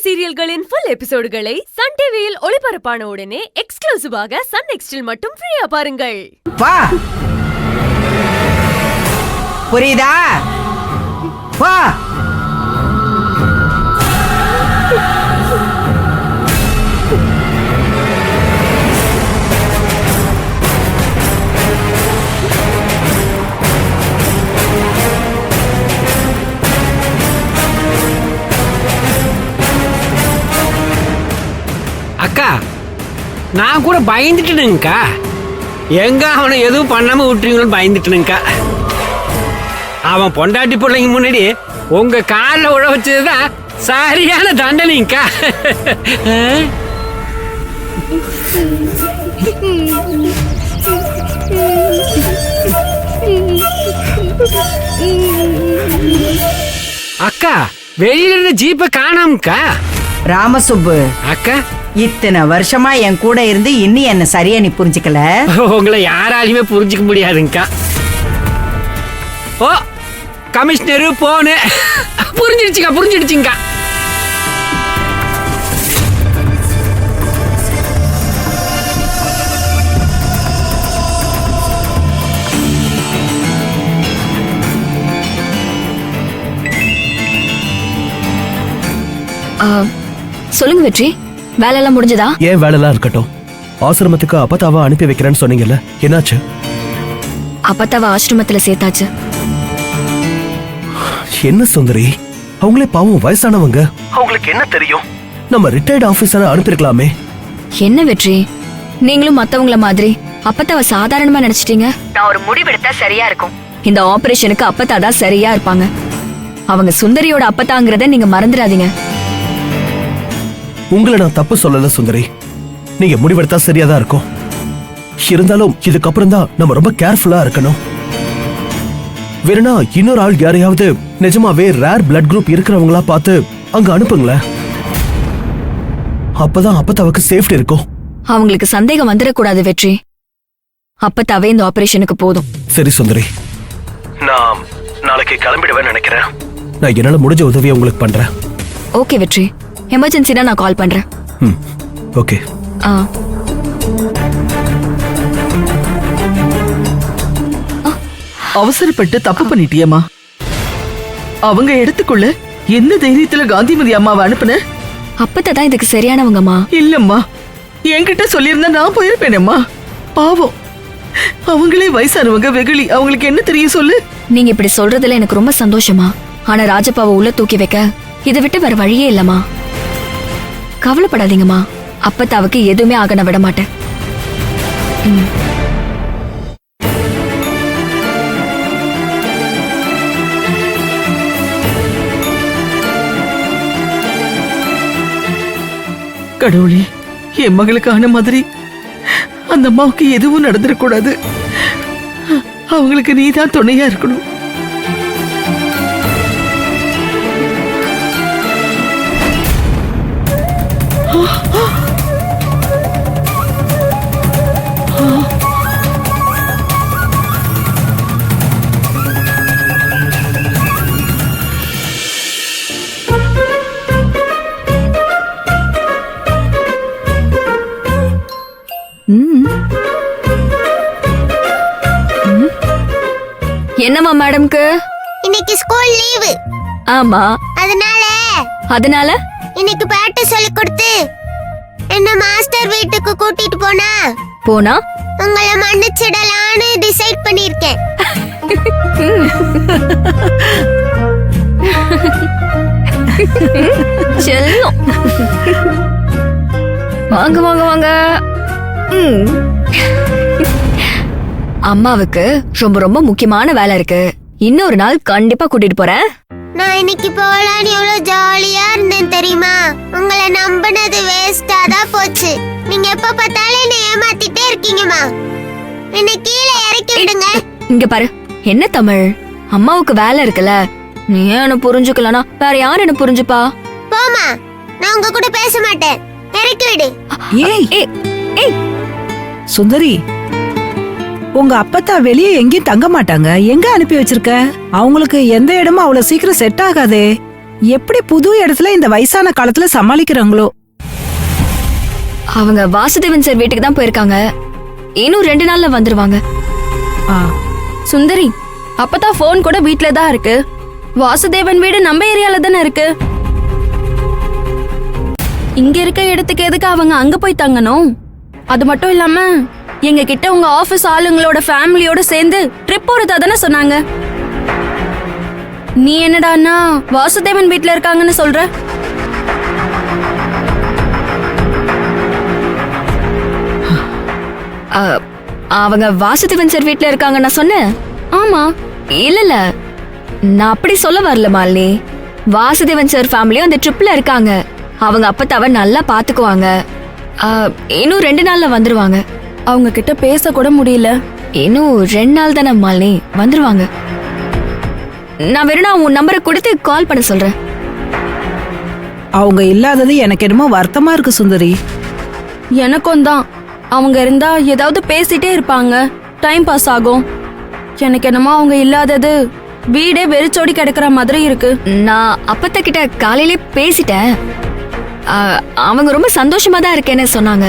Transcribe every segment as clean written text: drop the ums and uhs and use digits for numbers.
சீரியல்களின் full எபிசோடுகளை Sun டிவியில் ஒளிபரப்பான உடனே எக்ஸ்க்ளூசிவாக சன் நெக்ஸ்டில் மட்டும் ஃப்ரீயா பாருங்கள். வா, புரியுதா? வா. அக்கா, நான் கூட பயந்துட்டேனுங்கக்கா. எங்க அவனை எதுவும் பண்ணாம விட்டுருவீங்கன்னு பயந்துட்டேனுங்கக்கா. அவன் பொண்டாட்டி பிள்ளைங்க முன்னாடி உங்க காலில் உழ வச்சதுதான் சரியான தண்டனைங்கக்கா. அக்கா, வெளியில இருந்த ஜீப்பை காணாமக்கா. ராமசுப்பு அக்கா, இத்தனை வருஷமா என் கூட இருந்து இன்னும் என்ன சரியா நீ புரிஞ்சுக்கல. உங்களை யாராலையுமே புரிஞ்சுக்க முடியாதுங்கக்கா. ஓ, கமிஷனரு போனு புரிஞ்சிடுச்சுக்கா, புரிஞ்சிடுச்சுங்கக்கா. சொல்லுங்க வெற்றி, வேலையெல்லாம் முடிஞ்சதா? ஏன் வேலைலாம் இருக்கட்டும், ஆசிரமத்துக்கு அப்பத்தாவா அனுப்பி வைக்கிறேன்னு சொன்னீங்கல்ல, என்னாச்சு? அப்பத்தாவா ஆசிரமத்துல சேர்த்தாச்சு. என்ன சுந்தரி, அவங்களே பாவம் வயசானவங்க, அவங்களுக்கு என்ன தெரியும்? நம்ம ரிட்டையர்ட் ஆபீசரை அனுப்பிருக்கலாமே. என்ன வெற்றி, நீங்களும் மத்தவங்கள மாதிரி அப்பத்தாவ சாதாரணமா நினைச்சிட்டீங்க? நான் ஒரு முடிவெடுத்தா சரியா இருக்கும். இந்த ஆபரேஷனுக்கு அப்பத்தா தான் சரியா இருப்பாங்க. அவங்க சுந்தரியோட அப்பத்தாங்கிறத நீங்க மறந்துடாதீங்க. உங்களை நான் தப்பு சொல்லல சுந்தரி, நீங்க முடிவெடுத்தா சரியாதான் இருக்கும். இருந்தாலும் இதுக்கப்புறம் தான் நம்ம ரொம்ப கேர்ஃபுல்லா இருக்கணும். வேறனா இன்னொரு ஆள் யாரையாவது நிஜமாவே ரேர் பிளட் குரூப் இருக்கிறவங்களா பார்த்து அங்க அனுப்புங்களேன். அப்பதான் அப்பத்தாவுக்கு சேஃப்டி இருக்கும். அவங்களுக்கு சந்தேகம் வந்துடக்கூடாது வெற்றி. அப்பத்தாவே இந்த ஆபரேஷனுக்கு போதும். சரி சுந்தரி, நான் நாளைக்கு கிளம்பிடுவேன் நினைக்கிறேன். நான் என்னால முடிஞ்ச உதவியை உங்களுக்கு பண்றேன். ஓகே வெற்றி, எமர்ஜென்சினா நான் கால் பண்றேன். ஓகே. அவசரப்பட்டு தப்பு பண்ணிட்டியம்மா. அவங்க இடத்துக்குள்ள எந்த தைரியத்துல காந்திமதி அம்மாவை அனுப்புன? அப்பதான் இதுக்கு சரியானவங்கம்மா. இல்லம்மா, என்கிட்ட சொல்லியிருந்தா நான் போயிருப்பேனேம்மா. பாவம், அவங்களே வயசானவங்க, வெகுளி, அவங்களுக்கு என்ன தெரியும் சொல்லு. நீங்க இப்படி சொல்றதுல எனக்கு ரொம்ப சந்தோஷமா. ஆனா ராஜப்பாவை உள்ள தூக்கி வைக்க இதை விட்டு வேற வழியே இல்லம்மா. கவலைப்படாதீங்கம்மா, அப்பத்தாவுக்கு எதுவுமே ஆக நான் விட மாட்டேன். கடவுளே, என் மகளுக்கான மாதிரி அந்த அம்மாவுக்கு எதுவும் நடந்துடக்கூடாது. அவங்களுக்கு நீதான் துணையா இருக்கணும். என்னம்மா மேடம்க்கு? இன்னைக்கு ஸ்கூல் லீவு. ஆமா, அதனால இன்னைக்கு பாட்டு சொல்லி கொடுத்து என்ன மாஸ்டர் வீட்டுக்கு கூட்டிட்டு போனா உங்களை மன்னிச்சிடலான்னு டிசைட் பண்ணிருக்கேன். செல்லம், வாங்க வாங்க வாங்க. அம்மாவுக்கு ரொம்ப ரொம்ப முக்கியமான வேலை இருக்கு. இன்னொரு நாள் கண்டிப்பா கூட்டிட்டு போறேன். நான் இன்னைக்கு போலான்னு எவ்வளவு ஜாலியா இருந்தேன் தெரியுமா? உங்களை நம்பினது வேஸ்டா தான் போச்சு. நீங்க எப்ப பார்த்தாலும் என்ன ஏமாத்திட்டே இருக்கீங்கம்மா. என்ன கீழே இறக்கி விடுங்க. இங்க பாரு, என்ன தமிழ், அம்மாவுக்கு வேலை இருக்குல்ல, நீ என்ன புரிஞ்சுக்கலனா வேற யார் என்ன புரிஞ்சுப்பா? போமா, நான் உங்க கூட பேச மாட்டேன். இறக்கி விடு. ஏய் சுந்தரி, உங்க அப்பத்தா வெளியே எங்கேயும் தங்க மாட்டாங்க. எங்க அனுப்பி வச்சிருக்க? அவங்களுக்கு எந்த இடமும் அவ்வளவு சீக்கிரம் செட் ஆகாதே. எப்படி புது இடத்துல இந்த வயசான காலத்துல சமாளிக்கிறாங்களோ? அவங்க வாசுதேவன் சார் வீட்டுக்கு தான் போயிருக்காங்க. இன்னும் 2 நாள்ல வந்துருவாங்க. ஆ, சுந்தரி, அப்பதான் போன் கூட வீட்ல தான் இருக்கு. வாசுதேவன் வீடு நம்ம ஏரியால தானே இருக்கு. இங்க இருக்க இடத்துக்கு எதுக்கு அவங்க அங்க போய் தங்கணும்? அது மட்டும் இல்லாம எங்க கிட்ட உங்க ஆபீஸ் ஆளுங்களோட ஃபேமிலியோட சேர்ந்து ட்ரிப் போறதா தானே சொன்னாங்க. நீ என்னடான்னா வாசுதேவன் வீட்ல இருக்காங்கன்னு சொல்ற? அவங்க வாசுதேவன் சார் வீட்டுல இருக்காங்க நான் சொன்னேன். ஆமா. இல்ல நான் அப்படி சொல்ல வரல மாலினி. வாசுதேவன் சார் ஃபேமிலியும் அந்த ட்ரிப்ல இருக்காங்க. அவங்க அப்பத்தாவ நல்லா பாத்துக்குவாங்க. இன்னும் 2 நாள்ல வந்துருவாங்க. அவங்க கிட்ட பேச கூட முடியல. இன்னும் 2 நாள் தானே மாலினி, வந்துருவாங்க. நான் வேணும்னா உன் நம்பரை கொடுத்து கால் பண்ண சொல்றேன். அவங்க இல்லாதது எனக்கு என்னமோ வருத்தமா இருக்கு சுந்தரி. எனக்கும் தான். அவங்க இருந்தா ஏதாவது பேசிட்டே இருப்பாங்க, டைம் பாஸ் ஆகும். எனக்கு என்னமோ அவங்க இல்லாதது வீடே வெறிச்சோடி கிடக்குற மாதிரி இருக்கு. நான் அப்பத்த கிட்ட காலையிலே பேசிட்டேன். அவங்க ரொம்ப சந்தோஷமா தான் இருக்கேன்னு சொன்னாங்க.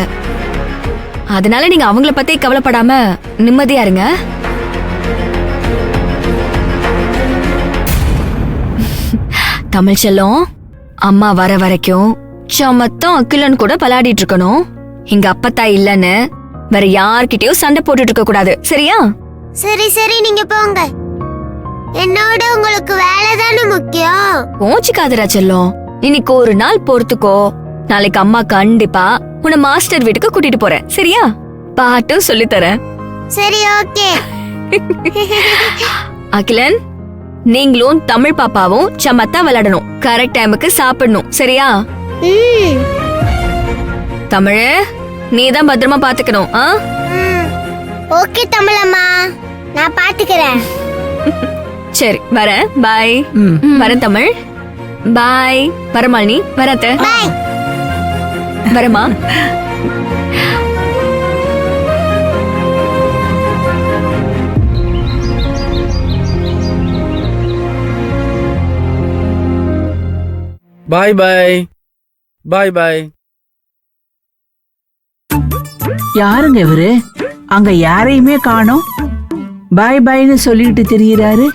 அதனால நீங்க அவங்கள பத்தி கவலைப்படாம நிம்மதியா இருங்க. தமிழ் செல்லம், அம்மா வர வரைக்கும் சமத்தம் அகிலன் கூட விளையாடிட்டு இருக்கணும். எங்க அப்பத்தா இல்லன்னு வேற யார்கிட்டயும் சண்டை போட்டுட்டு இருக்க கூடாது, சரியா? சரி சரி, நீங்க போங்க. என்னோட உங்களுக்கு வேலை தானே முக்கியம். போச்சுக்காதரா செல்லம், இன்னைக்கு ஒரு நாள் பொறுத்துக்கோ. நாளைக்கு அம்மா கண்டிப்பா உன்னை மாஸ்டர் வீட்டுக்கு கூட்டிட்டு போறேன், சரியா? பாட்டும் சொல்லி தரேன். சரி, ஓகே. அகிலன், நீங்களும் தமிழ் பாப்பாவும் சமத்தா விளையாடணும். கரெக்ட் டைமுக்கு சாப்பிடணும், சரியா? தமிழ், நீதான் பத்திரமா பாத்துக்கணும். ஓகே தமிழம்மா, நான் பாத்துக்கிறேன். சரி, வரேன். பாய். வரேன் தமிழ். பாய். வரமாலினி, வராத்த. பாய். வரமா. பாய் பாய். பாய் பாய். யாருங்க இவரு? அங்க யாரையுமே காணோம். பாய் பாய்னு சொல்லிட்டு திரியிறாரு.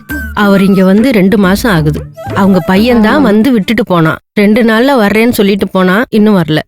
அவர் இங்க வந்து 2 மாசம் ஆகுது. அவங்க பையன் தான் வந்து விட்டுட்டு போனான். 2 நாள்ல வர்றேன்னு சொல்லிட்டு போனா, இன்னும் வரல.